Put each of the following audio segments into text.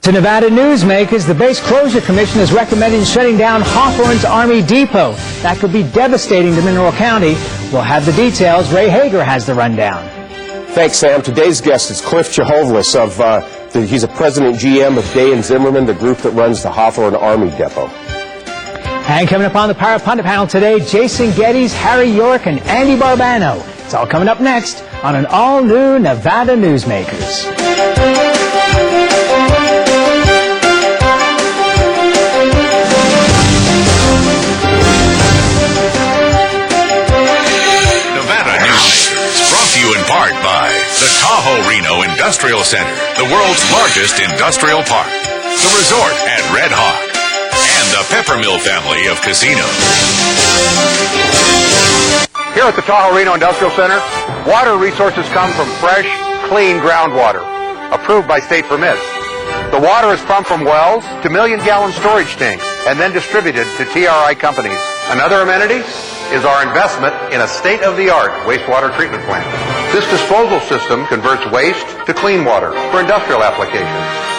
To Nevada Newsmakers, the Base Closure Commission is recommending shutting down Hawthorne's Army Depot. That could be devastating to Mineral County. We'll have the details. Ray Hagar has the rundown. Thanks, Sam. Today's guest is Cichowlaz he's a president GM of Day and Zimmermann, the group that runs the Hawthorne Army Depot. And coming up on the Power Pundit panel today, Jason Geddes, Harry York, and Andy Barbano. It's all coming up next on an all-new Nevada Newsmakers. In part by the Tahoe Reno Industrial Center, the world's largest industrial park, the resort at Red Hawk, and the Peppermill family of casinos. Here at the Tahoe Reno Industrial Center, water resources come from fresh, clean groundwater, approved by state permits. The water is pumped from wells to million-gallon storage tanks and then distributed to TRI companies. Another amenity is our investment in a state-of-the-art wastewater treatment plant. This disposal system converts waste to clean water for industrial applications.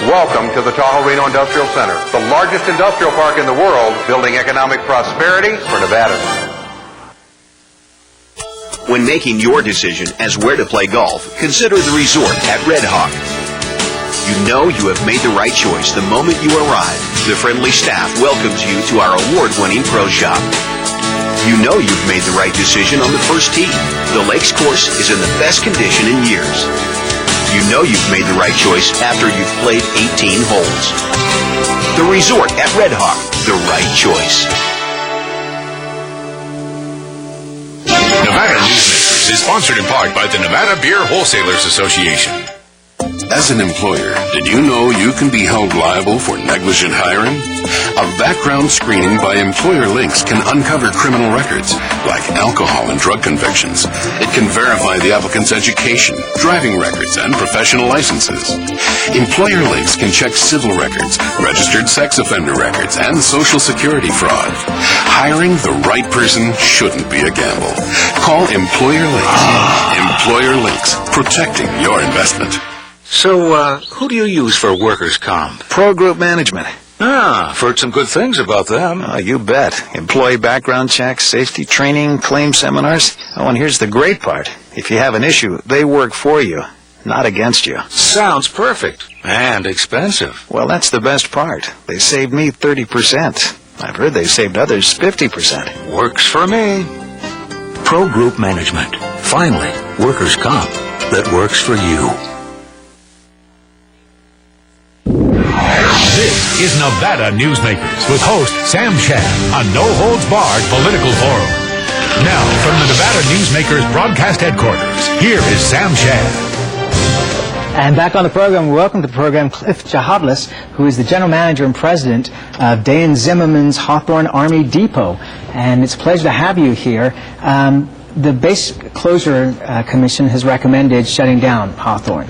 Welcome to the Tahoe Reno Industrial Center, the largest industrial park in the world, building economic prosperity for Nevada. When making your decision as where to play golf, consider the resort at Red Hawk. You know you have made the right choice the moment you arrive. The friendly staff welcomes you to our award-winning pro shop. You know you've made the right decision on the first tee. The Lakes course is in the best condition in years. You know you've made the right choice after you've played 18 holes. The resort at Red Hawk, the right choice. Nevada Newsmakers is sponsored in part by the Nevada Beer Wholesalers Association. As an employer, did you know you can be held liable for negligent hiring? A background screening by Employer Links can uncover criminal records, like alcohol and drug convictions. It can verify the applicant's education, driving records, and professional licenses. Employer Links can check civil records, registered sex offender records, and Social Security fraud. Hiring the right person shouldn't be a gamble. Call Employer Links. Employer Links, protecting your investment. So, who do you use for workers' comp? Pro Group Management. Ah, I've heard some good things about them. You bet. Employee background checks, safety training, claim seminars. Oh, and here's the great part. If you have an issue, they work for you, not against you. Sounds perfect. And expensive. Well, that's the best part. They saved me 30%. I've heard they've saved others 50%. Works for me. Pro Group Management. Finally, workers' comp that works for you. This is Nevada Newsmakers with host Sam Shad on No Holds Barred Political Forum. Now, from the Nevada Newsmakers broadcast headquarters, here is Sam Shad. And back on the program, welcome to the program, Cichowlaz, who is the general manager and president of Day and Zimmermann's Hawthorne Army Depot. And it's a pleasure to have you here. The Base Closure Commission has recommended shutting down Hawthorne.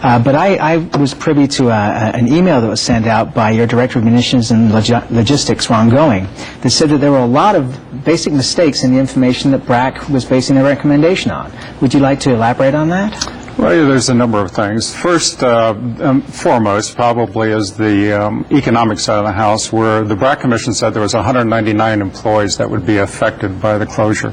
But I was privy to an email that was sent out by your Director of Munitions and Logistics, Ron Going, that said that there were a lot of basic mistakes in the information that BRAC was basing their recommendation on. Would you like to elaborate on that? Well, there's a number of things. First, foremost, probably is the economic side of the house, where the BRAC Commission said there was 199 employees that would be affected by the closure.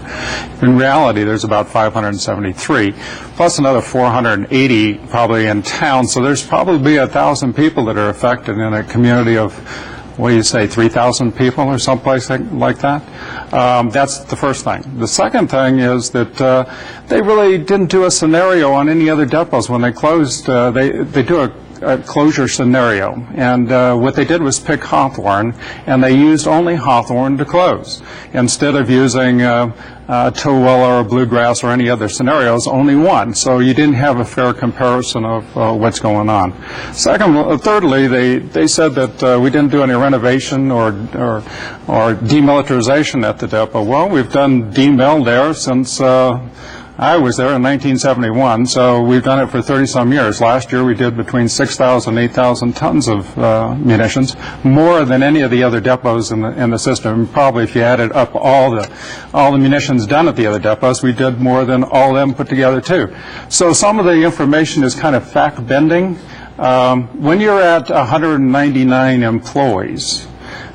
In reality, there's about 573, plus another 480 probably in town. So there's probably 1,000 people that are affected in a community of, what do you say, 3,000 people or someplace like that. That's the first thing. The second thing is that they really didn't do a scenario on any other depots when they closed. They do a closure scenario, and what they did was pick Hawthorne, and they used only Hawthorne to close. Instead of using Cichowlaz or Bluegrass or any other scenarios, only one. So you didn't have a fair comparison of what's going on. Thirdly, they said that we didn't do any renovation or demilitarization at the depot. Well, we've done demil there since I was there in 1971, so we've done it for 30-some years. Last year we did between 6,000 and 8,000 tons of munitions, more than any of the other depots in the system. Probably if you added up all the munitions done at the other depots, we did more than all of them put together too. So some of the information is kind of fact-bending. When you're at 199 employees,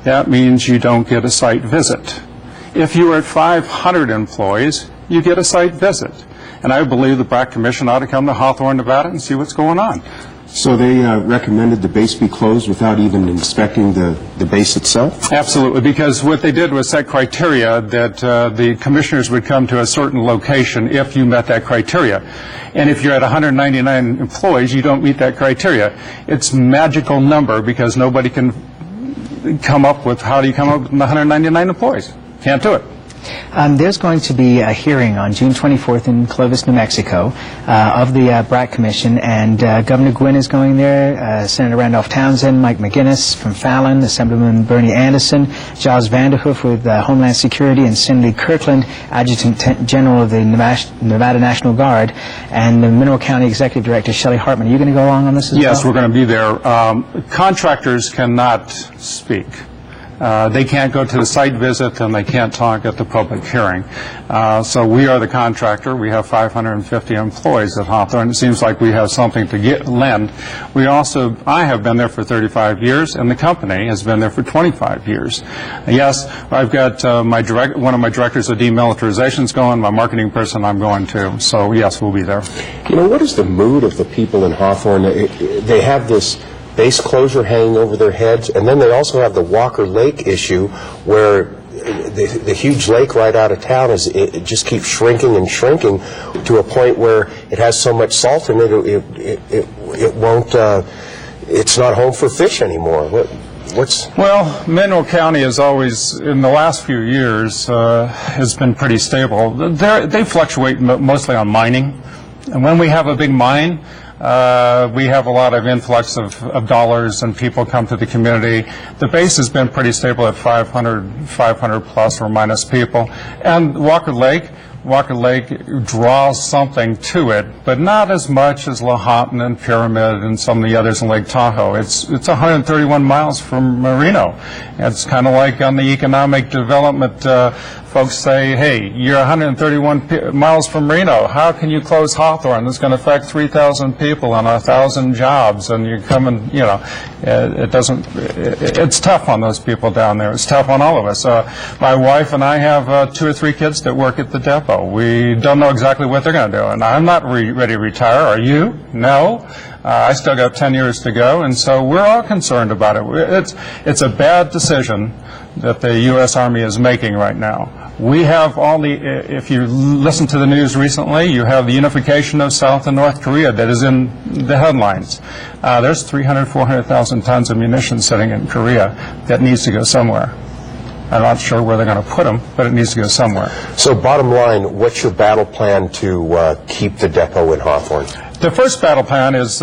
that means you don't get a site visit. If you are at 500 employees, you get a site visit. And I believe the BRAC Commission ought to come to Hawthorne, Nevada and see what's going on. So they recommended the base be closed without even inspecting the base itself? Absolutely, because what they did was set criteria that the commissioners would come to a certain location if you met that criteria. And if you're at 199 employees, you don't meet that criteria. It's a magical number because nobody can come up with, how do you come up with 199 employees? Can't do it. There's going to be a hearing on June 24th in Clovis, New Mexico, of the BRAC Commission, and Governor Gwynn is going there, Senator Randolph Townsend, Mike McGinnis from Fallon, Assemblyman Bernie Anderson, Giles Vanderhoof with Homeland Security, and Cindy Kirkland, Adjutant General of the Nevada National Guard, and the Mineral County Executive Director Shelley Hartman. Are you going to go along on this as well? Yes, we're going to be there. Contractors cannot speak. They can't go to the site visit and they can't talk at the public hearing. So we are the contractor. We have 550 employees at Hawthorne. It seems like we have something to lend. I have been there for 35 years and the company has been there for 25 years. Yes, I've got one of my directors of demilitarization's going, my marketing person I'm going to. So yes, we'll be there. You know, what is the mood of the people in Hawthorne? They have this base closure hanging over their heads, and then they also have the Walker Lake issue where the huge lake right out of town it just keeps shrinking and shrinking to a point where it has so much salt in it won't it's not home for fish anymore. Well, Mineral County has always, in the last few years, has been pretty stable. They fluctuate mostly on mining, and when we have a big mine, we have a lot of influx of dollars and people come to the community. The base has been pretty stable at 500 plus or minus people. And Walker Lake draws something to it, but not as much as Lahontan and Pyramid and some of the others in Lake Tahoe. It's 131 miles from Reno. It's kind of like on the economic development, folks say, hey, you're 131 miles from Reno. How can you close Hawthorne? It's going to affect 3,000 people and 1,000 jobs, and you come and, you know, it's tough on those people down there. It's tough on all of us. My wife and I have 2 or 3 kids that work at the depot. We don't know exactly what they're going to do, and I'm not ready to retire. Are you? No. I still got 10 years to go, and so we're all concerned about it. It's a bad decision that the U.S. Army is making right now. We have if you listen to the news recently, you have the unification of South and North Korea that is in the headlines. There's 400,000 tons of munitions sitting in Korea that needs to go somewhere. I'm not sure where they're going to put them, but it needs to go somewhere. So bottom line, what's your battle plan to keep the depot in Hawthorne? The first battle plan is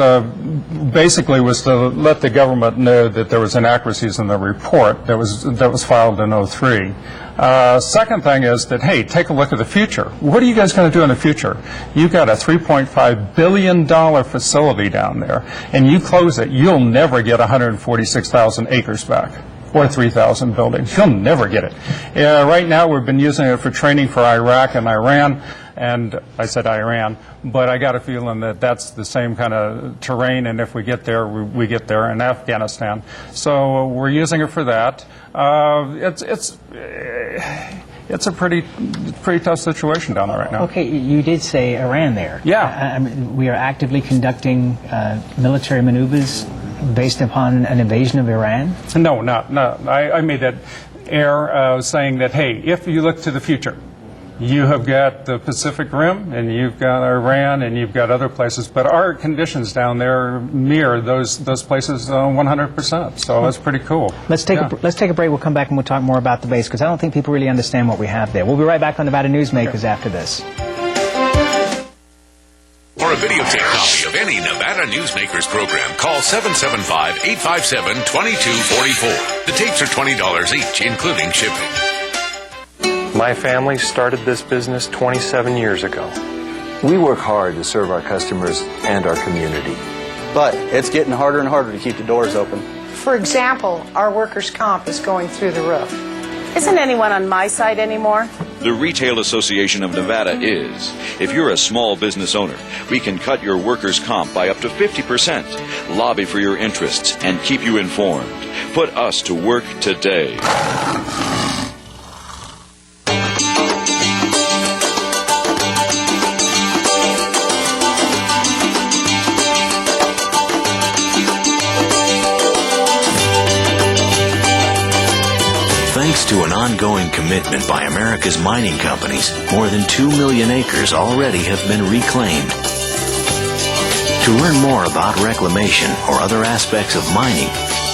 basically was to let the government know that there was inaccuracies in the report that was filed in '03. Second thing is that, hey, take a look at the future. What are you guys going to do in the future? You've got a $3.5 billion facility down there, and you close it, you'll never get 146,000 acres back. Or 3,000 buildings. You'll never get it. Right now we've been using it for training for Iraq and Iran, and I said Iran, but I got a feeling that that's the same kind of terrain, and if we get there, we get there in Afghanistan. So we're using it for that. It's a pretty tough situation down there right now. Okay, you did say Iran there. Yeah. I mean, we are actively conducting military maneuvers based upon an invasion of Iran? No. I made that error saying that, hey, if you look to the future, you have got the Pacific Rim, and you've got Iran, and you've got other places, but our conditions down there mirror those places 100%, so it's pretty cool. Let's take a break. We'll come back and we'll talk more about the base, because I don't think people really understand what we have there. We'll be right back on Nevada Newsmakers after this. For a videotape copy of any Nevada Newsmakers program, call 775-857-2244. The tapes are $20 each, including shipping. My family started this business 27 years ago. We work hard to serve our customers and our community. But it's getting harder and harder to keep the doors open. For example, our workers' comp is going through the roof. Isn't anyone on my side anymore? The Retail Association of Nevada is. If you're a small business owner, we can cut your workers' comp by up to 50%, lobby for your interests, and keep you informed. Put us to work today. Thanks to an ongoing commitment by America's mining companies, more than 2 million acres already have been reclaimed. To learn more about reclamation or other aspects of mining,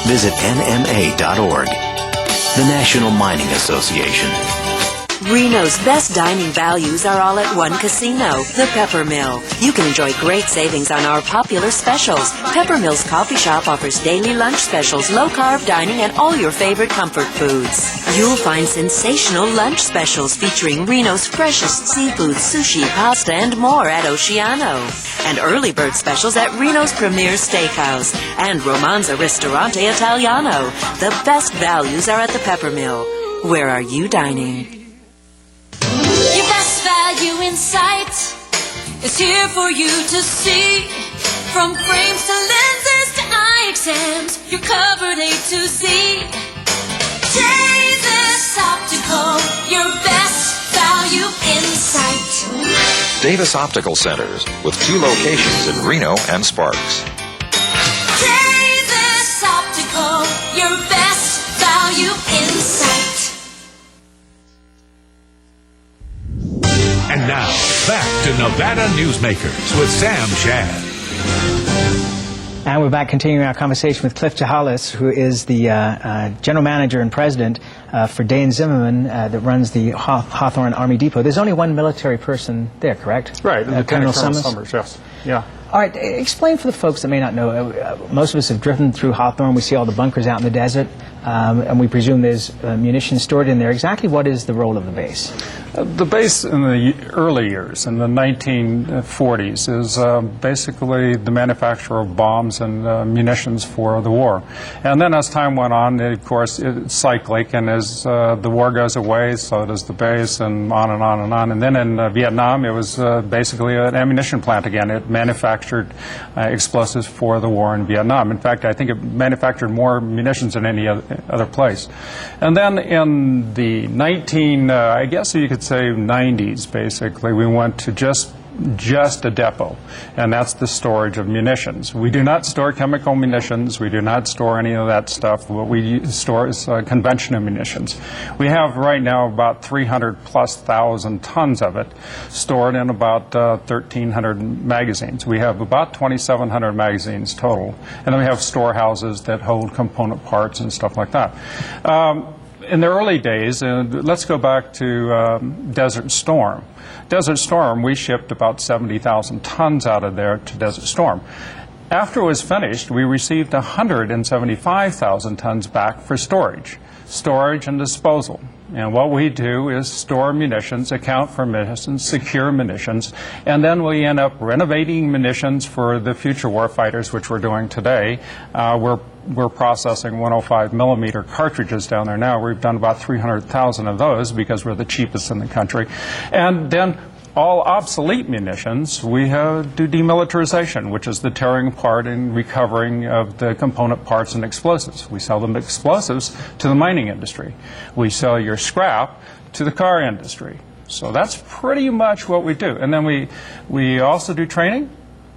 visit nma.org. The National Mining Association. Reno's best dining values are all at one casino, the Pepper Mill. You can enjoy great savings on our popular specials. Pepper Mill's coffee shop offers daily lunch specials, low-carb dining, and all your favorite comfort foods. You'll find sensational lunch specials featuring Reno's freshest seafood, sushi, pasta, and more at Oceano. And early bird specials at Reno's Premier Steakhouse and Romanza Ristorante Italiano. The best values are at the Pepper Mill. Where are you dining? Your best value in sight is here for you to see. From frames to lenses to eye exams, you're covered A to Z. Davis Optical, your best value in sight. Davis Optical Centers, with 2 locations in Reno and Sparks. Davis Optical, your best value in sight. And now, back to Nevada Newsmakers with Sam Shad. And we're back continuing our conversation with Cliff Cichowlaz, who is the general manager and president for Dane Zimmerman that runs the Hawthorne Army Depot. There's only one military person there, correct? Right, Colonel Colonel Summers? Summers, yes. Yeah. All right, explain for the folks that may not know. Most of us have driven through Hawthorne. We see all the bunkers out in the desert, and we presume there's munitions stored in there. Exactly what is the role of the base? The base in the early years, in the 1940s, is basically the manufacture of bombs and munitions for the war. And then as time went on, of course, it's cyclic, and as the war goes away, so does the base, and on and on and on. And then in Vietnam, it was basically an ammunition plant again. It manufactured explosives for the war in Vietnam. In fact, I think it manufactured more munitions than any other place. And then in the I guess you could say 90s, basically, we went to just a depot, and that's the storage of munitions. We do not store chemical munitions. We do not store any of that stuff. What we store is conventional munitions. We have right now about 300,000+ tons of it stored in about 1,300 magazines. We have about 2,700 magazines total, and then we have storehouses that hold component parts and stuff like that. In the early days, let's go back to Desert Storm. Desert Storm, we shipped about 70,000 tons out of there to Desert Storm. After it was finished, we received 175,000 tons back for storage and disposal. And what we do is store munitions, account for munitions, secure munitions, and then we end up renovating munitions for the future warfighters, which we're doing today. We're processing 105 millimeter cartridges down there now. We've done about 300,000 of those because we're the cheapest in the country. And then all obsolete munitions, we do demilitarization, which is the tearing apart and recovering of the component parts and explosives. We sell them explosives to the mining industry. We sell your scrap to the car industry. So that's pretty much what we do. And then we also do training.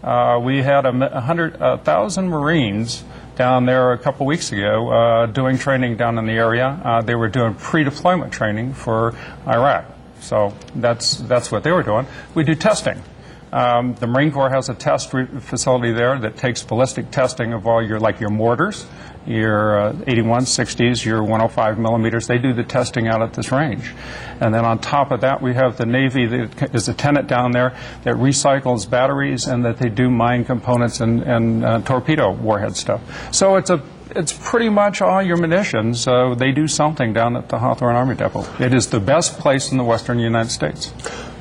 We had 100,000 Marines down there a couple weeks ago doing training down in the area. They were doing pre-deployment training for Iraq. So that's what they were doing. We do testing. The Marine Corps has a test facility there that takes ballistic testing of all your mortars, your 81, 60s, your 105 millimeters. They do the testing out at this range. And then on top of that, we have the Navy that is a tenant down there that recycles batteries and that they do mine components and torpedo warhead stuff. So it's pretty much all your munitions. They do something down at the Hawthorne Army Depot. It is the best place in the western United States.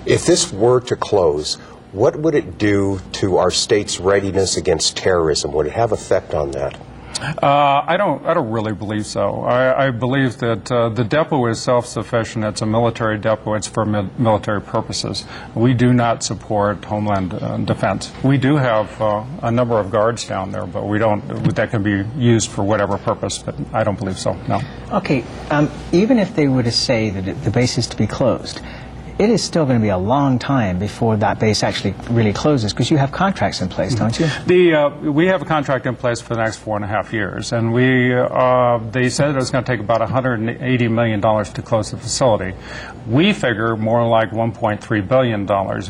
If this were to close, what would it do to our state's readiness against terrorism? Would it have effect on that? I don't really believe so. I believe that the depot is self-sufficient. It's a military depot. It's for military purposes. We do not support homeland defense. We do have a number of guards down there, but we don't. That can be used for whatever purpose. But I don't believe so. No. Okay. Even if they were to say that the base is to be closed, it is still going to be a long time before that base actually really closes, because you have contracts in place, don't you? We have a contract in place for the next 4.5 years, and they said it was going to take about $180 million to close the facility. We figure more like $1.3 billion.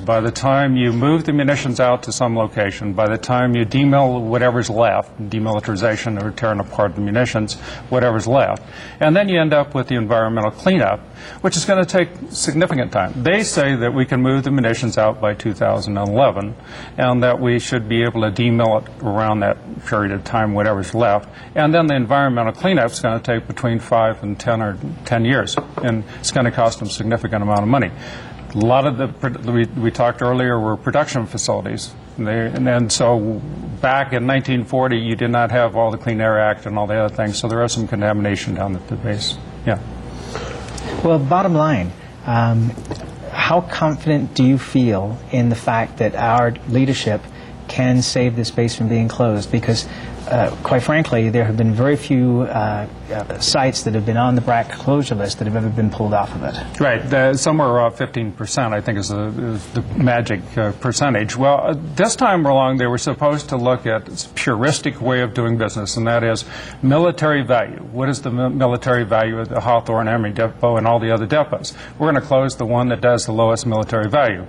By the time you move the munitions out to some location, by the time you demil whatever's left, demilitarization or tearing apart the munitions, whatever's left, and then you end up with the environmental cleanup, which is going to take significant time. They say that we can move the munitions out by 2011, and that we should be able to demil it around that period of time, whatever's left. And then the environmental cleanup is going to take between 5 and 10 years, and it's going to cost them a significant amount of money. A lot of we talked earlier were production facilities. And so back in 1940, you did not have all the Clean Air Act and all the other things, so there is some contamination down at the base. Yeah. Well, bottom line, how confident do you feel in the fact that our leadership can save this base from being closed? Because, quite frankly, there have been very few sites that have been on the BRAC closure list that have ever been pulled off of it. Right. Somewhere around 15%, I think, is the magic percentage. Well, this time along, they were supposed to look at a puristic way of doing business, and that is military value. What is the military value of the Hawthorne Army Depot and all the other depots? We're going to close the one that does the lowest military value.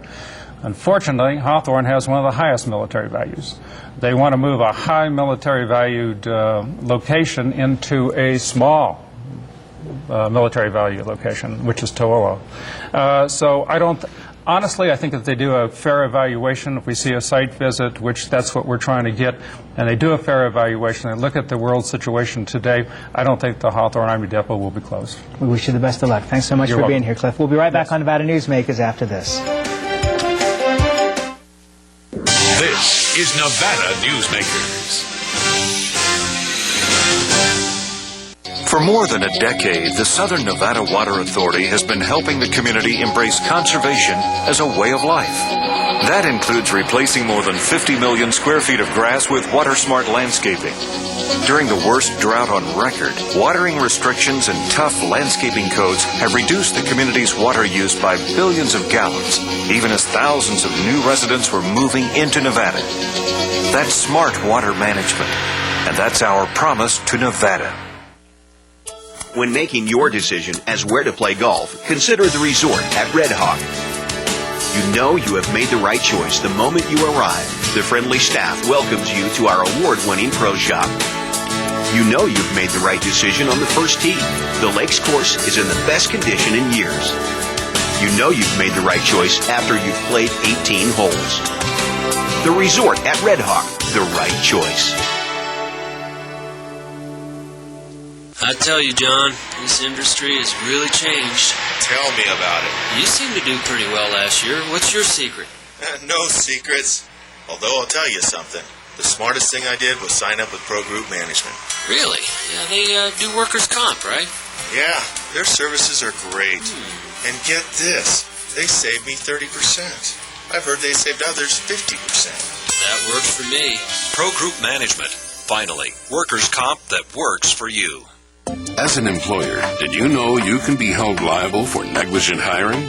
Unfortunately, Hawthorne has one of the highest military values. They want to move a high military valued location into a small military value location, which is Tahoe. So honestly, I think if they do a fair evaluation, if we see a site visit, which that's what we're trying to get, and they do a fair evaluation and look at the world situation today, I don't think the Hawthorne Army Depot will be closed. We wish you the best of luck. Thanks so much for being here, Cliff. We'll be right back on Nevada Newsmakers after this. This is Nevada Newsmakers. For more than a decade, the Southern Nevada Water Authority has been helping the community embrace conservation as a way of life. That includes replacing more than 50 million square feet of grass with water-smart landscaping. During the worst drought on record, watering restrictions and tough landscaping codes have reduced the community's water use by billions of gallons, even as thousands of new residents were moving into Nevada. That's smart water management, and that's our promise to Nevada. When making your decision as where to play golf, consider the resort at Red Hawk. You know you have made the right choice the moment you arrive. The friendly staff welcomes you to our award-winning pro shop. You know you've made the right decision on the first tee. The Lakes course is in the best condition in years. You know you've made the right choice after you've played 18 holes. The resort at Red Hawk, the right choice. I tell you, John, this industry has really changed. Tell me about it. You seemed to do pretty well last year. What's your secret? No secrets. Although I'll tell you something. The smartest thing I did was sign up with Pro Group Management. Really? Yeah, they do workers' comp, right? Yeah, their services are great. And get this, they saved me 30%. I've heard they saved others 50%. That works for me. Pro Group Management. Finally, workers' comp that works for you. As an employer, did you know you can be held liable for negligent hiring?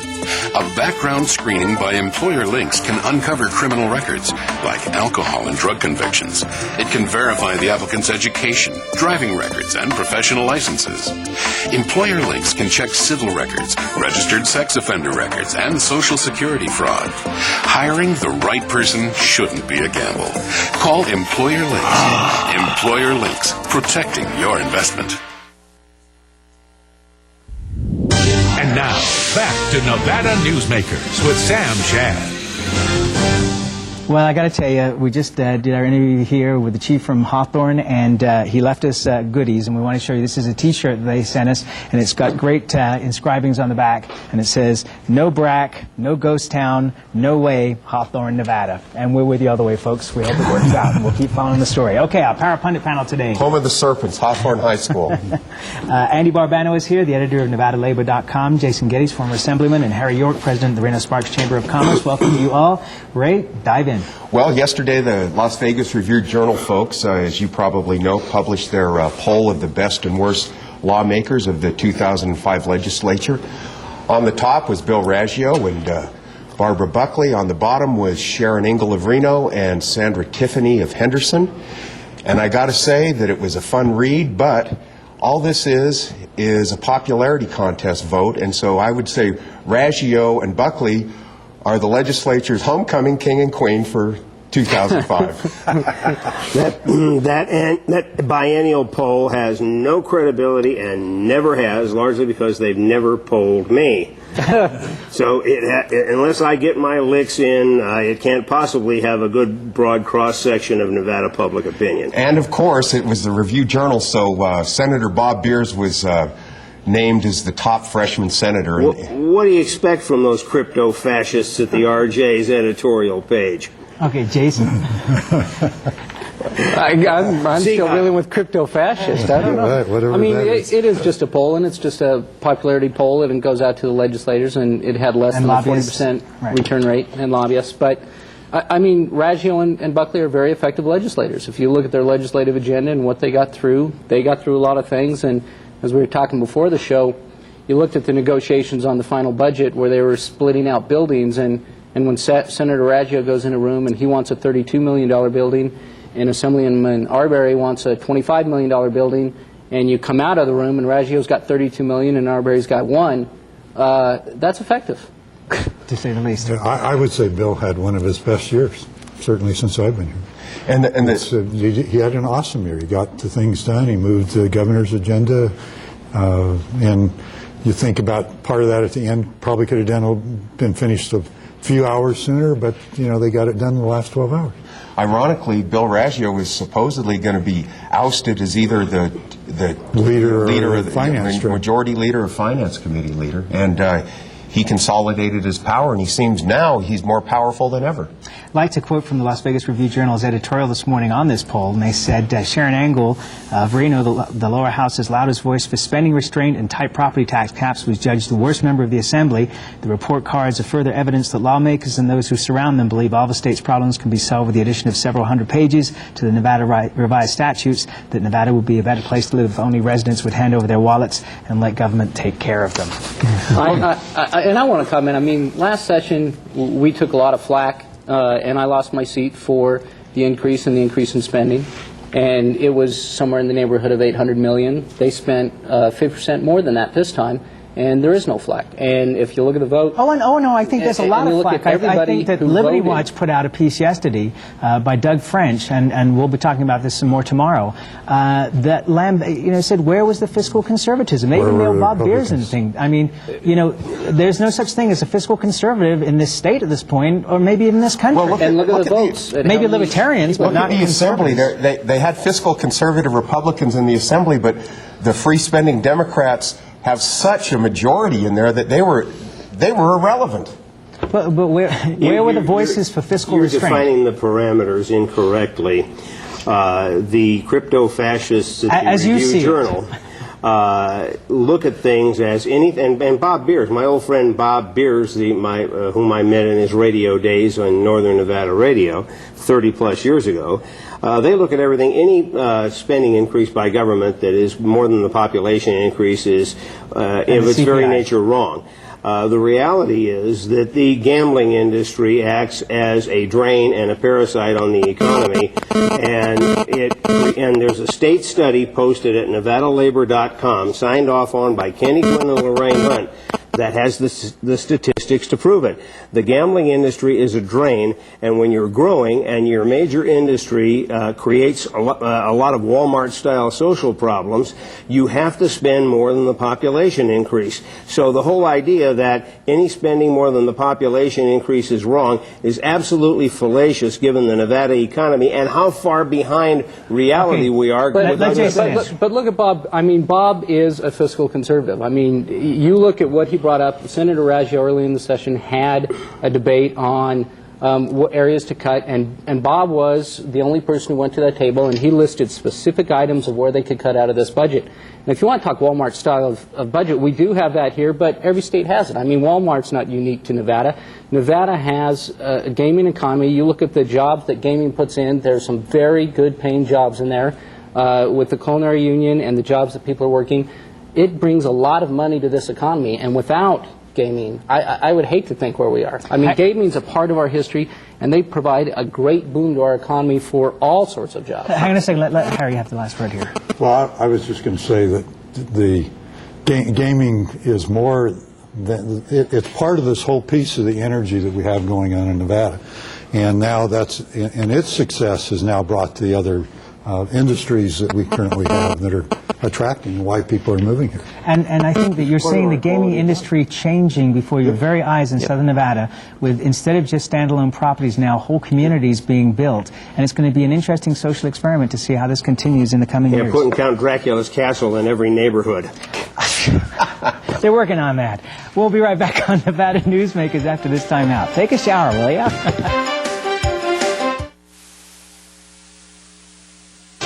A background screening by Employer Links can uncover criminal records, like alcohol and drug convictions. It can verify the applicant's education, driving records, and professional licenses. Employer Links can check civil records, registered sex offender records, and Social Security fraud. Hiring the right person shouldn't be a gamble. Call Employer Links. Employer Links, protecting your investment. And now, back to Nevada Newsmakers with Sam Shad. Well, I got to tell you, we just did our interview here with the chief from Hawthorne, and he left us goodies, and we want to show you. This is a T-shirt that they sent us, and it's got great inscribings on the back, and it says, "No Brack, no ghost town, no way, Hawthorne, Nevada." And we're with you all the way, folks. We hope it works out, and we'll keep following the story. Okay, our Power Pundit panel today. Home of the Serpents, Hawthorne High School. Andy Barbano is here, the editor of NevadaLabor.com, Jason Geddes, former Assemblyman, and Harry York, president of the Reno-Sparks Chamber of Commerce. Welcome to you all. Ray, dive in. Well, yesterday the Las Vegas Review-Journal folks, as you probably know, published their poll of the best and worst lawmakers of the 2005 legislature. On the top was Bill Raggio and Barbara Buckley. On the bottom was Sharon Ingle of Reno and Sandra Tiffany of Henderson. And I got to say that it was a fun read, but all this is a popularity contest vote, and so I would say Raggio and Buckley are the legislature's homecoming king and queen for 2005. that biennial poll has no credibility and never has, largely because they've never polled me. So unless I get my licks in, it can't possibly have a good broad cross-section of Nevada public opinion. And of course, it was the Review-Journal, so Senator Bob Beers was named as the top freshman senator. What do you expect from those crypto-fascists at the RJ's editorial page? Okay, Jason. I'm still dealing with crypto-fascist. I don't know. Whatever I mean, it is just a poll, and it's just a popularity poll, and it goes out to the legislators, and it had less than a 40% return rate and lobbyists. But, I mean, Raggio and Buckley are very effective legislators. If you look at their legislative agenda and what they got through a lot of things. And as we were talking before the show, you looked at the negotiations on the final budget where they were splitting out buildings, and when Senator Raggio goes in a room and he wants a $32 million building, and Assemblyman Arbery wants a $25 million building, and you come out of the room and Raggio's got $32 million and Arbery's got $1, that's effective. To say the least. I would say Bill had one of his best years, certainly since I've been here. And he had an awesome year. He got the things done. He moved the governor's agenda, and you think about part of that at the end probably could have been finished a few hours sooner, but they got it done in the last 12 hours. Ironically, Bill Raggio was supposedly going to be ousted as either the leader of the finance, majority leader or finance committee leader, and he consolidated his power, and he seems now he's more powerful than ever. I'd like to quote from the Las Vegas Review-Journal's editorial this morning on this poll, and they said, Sharon Ingle of Reno, the lower house's loudest voice for spending restraint and tight property tax caps, was judged the worst member of the Assembly. The report cards are further evidence that lawmakers and those who surround them believe all the state's problems can be solved with the addition of several hundred pages to the Nevada revised statutes, that Nevada would be a better place to live if only residents would hand over their wallets and let government take care of them. And I want to comment. I mean, last session we took a lot of flack, and I lost my seat for the increase in spending, and it was somewhere in the neighborhood of $800 million. They spent 50% more than that this time, and there is no flack. And if you look at the vote... Oh, no, I think there's a lot of flack. I think that Liberty Watch put out a piece yesterday by Doug French, and we'll be talking about this some more tomorrow, that said, where was the fiscal conservatism? They even mailed Bob Beers and thing. I mean, there's no such thing as a fiscal conservative in this state at this point, or maybe in this country. Well, look at the votes. Maybe libertarians, but not the Assembly. They had fiscal conservative Republicans in the Assembly, but the free-spending Democrats have such a majority in there that they were irrelevant. But where were the voices for fiscal restraint? You're defining the parameters incorrectly. The crypto-fascists at the Review-Journal look at things as anything, and Bob Beers, my old friend Bob Beers, whom I met in his radio days on Northern Nevada radio 30-plus years ago, they look at everything, any spending increase by government that is more than the population increase is, of its very nature, wrong. The reality is that the gambling industry acts as a drain and a parasite on the economy, and there's a state study posted at NevadaLabor.com, signed off on by Kenny Quinn and Lorraine Hunt, that has the statistics to prove it. The gambling industry is a drain, and when you're growing and your major industry creates a lot of Walmart-style social problems, you have to spend more than the population increase. So the whole idea that any spending more than the population increase is wrong is absolutely fallacious given the Nevada economy and how far behind reality we are. But look at Bob. I mean, Bob is a fiscal conservative. I mean, you look at what he brought up. Senator Raggio early in the session had a debate on what areas to cut, and Bob was the only person who went to that table, and he listed specific items of where they could cut out of this budget. And if you want to talk Walmart style of budget, we do have that here, but every state has it. I mean, Walmart's not unique to Nevada. Nevada has a gaming economy. You look at the jobs that gaming puts in, there's some very good paying jobs in there with the culinary union and the jobs that people are working. It brings a lot of money to this economy, and without gaming, I would hate to think where we are. I mean, gaming's a part of our history, and they provide a great boon to our economy for all sorts of jobs. Hang on a second, let Harry have the last word here. Well, I was just going to say that the gaming is more than, it's part of this whole piece of the energy that we have going on in Nevada. And now and its success has now brought the other industries that we currently have that are attracting why people are moving here. And I think that you're seeing the gaming industry changing before your very eyes in Southern Nevada, with instead of just standalone properties, now whole communities being built. And it's going to be an interesting social experiment to see how this continues in the coming years. Put Count Dracula's castle in every neighborhood. They're working on that. We'll be right back on Nevada Newsmakers after this time out. Take a shower, will ya?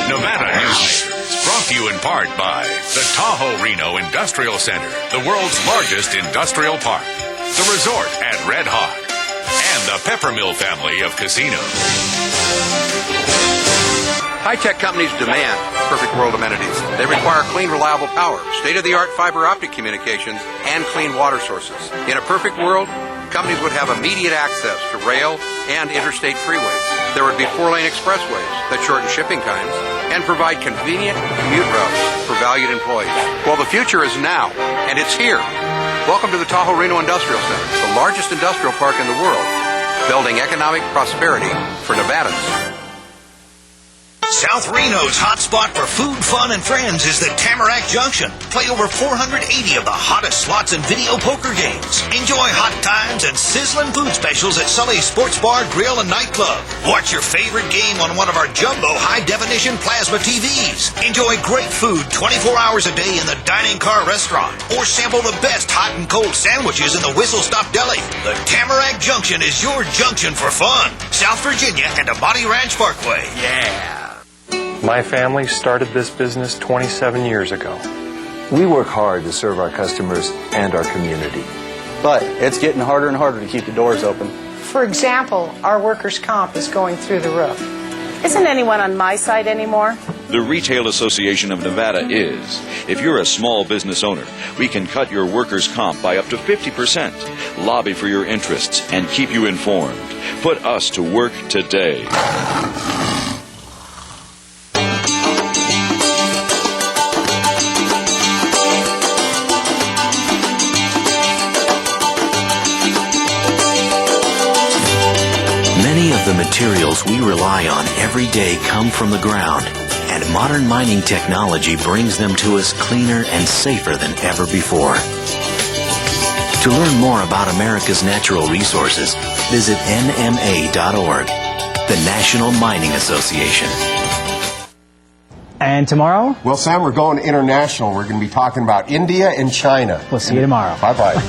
Nevada Newsmakers, brought to you in part by the Tahoe Reno Industrial Center, the world's largest industrial park, the resort at Red Hawk, and the Peppermill family of casinos. High-tech companies demand perfect world amenities. They require clean, reliable power, state-of-the-art fiber optic communications, and clean water sources. In a perfect world, companies would have immediate access to rail and interstate freeways. There would be 4-lane expressways that shorten shipping times and provide convenient commute routes for valued employees. Well, the future is now, and it's here. Welcome to the Tahoe Reno Industrial Center, the largest industrial park in the world, building economic prosperity for Nevadans. South Reno's hotspot for food, fun, and friends is the Tamarack Junction. Play over 480 of the hottest slots and video poker games. Enjoy hot times and sizzling food specials at Sully's Sports Bar, Grill, and Nightclub. Watch your favorite game on one of our jumbo high-definition plasma TVs. Enjoy great food 24 hours a day in the Dining Car Restaurant. Or sample the best hot and cold sandwiches in the Whistle Stop Deli. The Tamarack Junction is your junction for fun. South Virginia and Amati Ranch Parkway. Yeah. My family started this business 27 years ago. We work hard to serve our customers and our community. But it's getting harder and harder to keep the doors open. For example, our workers' comp is going through the roof. Isn't anyone on my side anymore? The Retail Association of Nevada is. If you're a small business owner, we can cut your workers' comp by up to 50%, lobby for your interests, and keep you informed. Put us to work today. Many of the materials we rely on every day come from the ground, and modern mining technology brings them to us cleaner and safer than ever before. To learn more about America's natural resources, visit nma.org, the National Mining Association. And tomorrow? Well, Sam, we're going international. We're going to be talking about India and China. We'll see you tomorrow. Bye-bye.